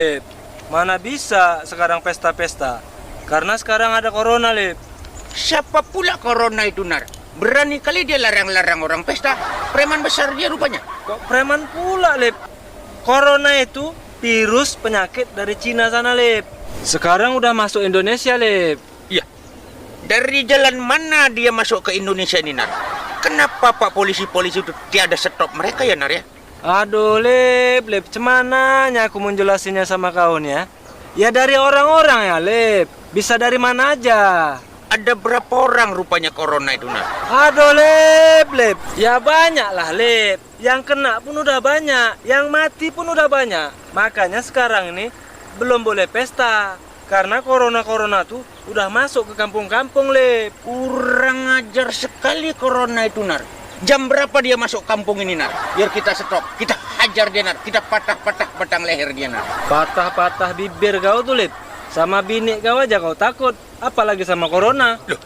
Lip, mana bisa sekarang pesta-pesta? Karena sekarang ada corona, Lip. Siapa pula corona itu, Nar? Berani kali dia larang-larang orang pesta. Preman besar dia rupanya. Kok preman pula, Lip? Corona itu virus penyakit dari Cina sana, Lip. Sekarang udah masuk Indonesia, Lip. Iya. Dari jalan mana dia masuk ke Indonesia ini, Nar? Kenapa Pak polisi-polisi itu tiada stop mereka ya, Nar ya? Aduh, Lip, cemananya aku mau jelasinnya sama kau nih ya. Ya dari orang-orang ya, Lip. Bisa dari mana aja. Ada berapa orang rupanya corona itu, Nar? Aduh, Lip. Ya banyak lah, Lip. Yang kena pun udah banyak, yang mati pun udah banyak. Makanya sekarang ini belum boleh pesta. Karena corona tuh udah masuk ke kampung-kampung, Lip. Kurang ajar sekali corona itu, Nar. Jam berapa dia masuk kampung ini, Nar? Biar kita stop, kita hajar dia, Nar. Kita patah-patah batang leher dia, Nar. Patah-patah bibir kau tuh, Lip. Sama bini kau aja kau takut. Apalagi sama corona. Loh,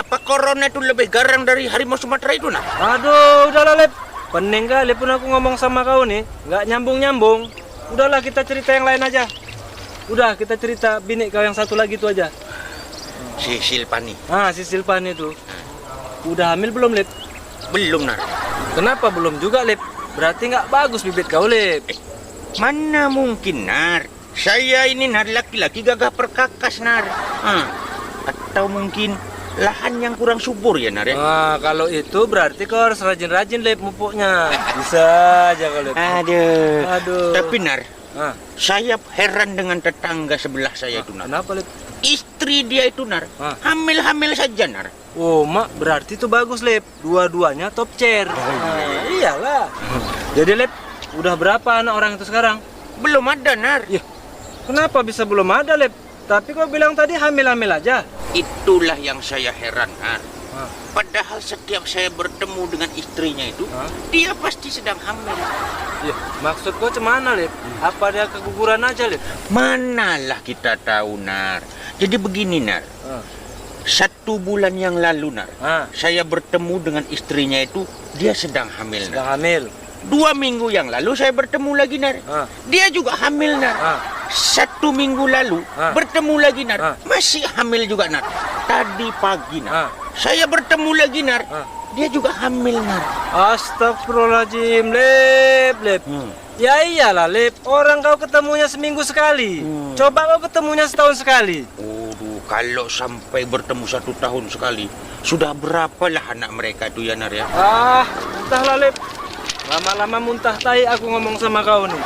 apa corona itu lebih garang dari harimau Sumatera itu, Nar? Aduh, udahlah, Lip. Pening kali pun aku ngomong sama kau nih. Nggak nyambung-nyambung. Udahlah, kita cerita yang lain aja. Udah, kita cerita bini kau yang satu lagi itu aja. Si Silpani. Si Silpani itu. Udah hamil belum, Lip? Belum, Nar. Kenapa belum juga, Lip? Berarti nggak bagus bibit kau, Lip. Mana mungkin, Nar? Saya ini, Nar, laki-laki gagah perkakas, Nar. Atau mungkin lahan yang kurang subur ya, Nar ya? Kalau itu berarti kau harus rajin-rajin, Lip, pupuknya. Bisa aja kau, Lip. Aduh. Tapi, Nar, saya heran dengan tetangga sebelah saya itu, Nar. Kenapa, Lip? Istri dia itu, Nar, hamil-hamil saja, Nar. Oh, Mak, berarti itu bagus, Lip. Dua-duanya top chair. Iyalah. Jadi, Lip, udah berapa anak orang itu sekarang? Belum ada, Nar. Ya, kenapa bisa belum ada, Lip? Tapi kau bilang tadi hamil-hamil aja. Itulah yang saya heran, Nar. Padahal setiap saya bertemu dengan istrinya itu, dia pasti sedang hamil. Ya, maksud kau cemana, Lip? Apa dia keguguran aja, Lip? Manalah kita tahu, Nar. Jadi begini, Nar. 1 bulan yang lalu, Nar, saya bertemu dengan istrinya itu, dia sedang hamil, Nar. Sedang hamil. 2 minggu yang lalu saya bertemu lagi, Nar. Dia juga hamil, Nar. 1 minggu lalu bertemu lagi, Nar. Masih hamil juga, Nar. Tadi pagi, Nar, saya bertemu lagi, Nar. Dia juga hamil, Nar. Astagfirullahaladzim, Lip. Ya iyalah, Lip. Orang kau ketemunya seminggu sekali. Coba kau ketemunya setahun sekali. Kalau sampai bertemu 1 tahun sekali, sudah berapalah anak mereka itu ya, Nar ya? Entahlah, Lip. Lama-lama muntah tai aku ngomong sama kau nih.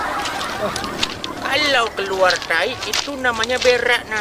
Kalau keluar tai itu namanya berak, Nar.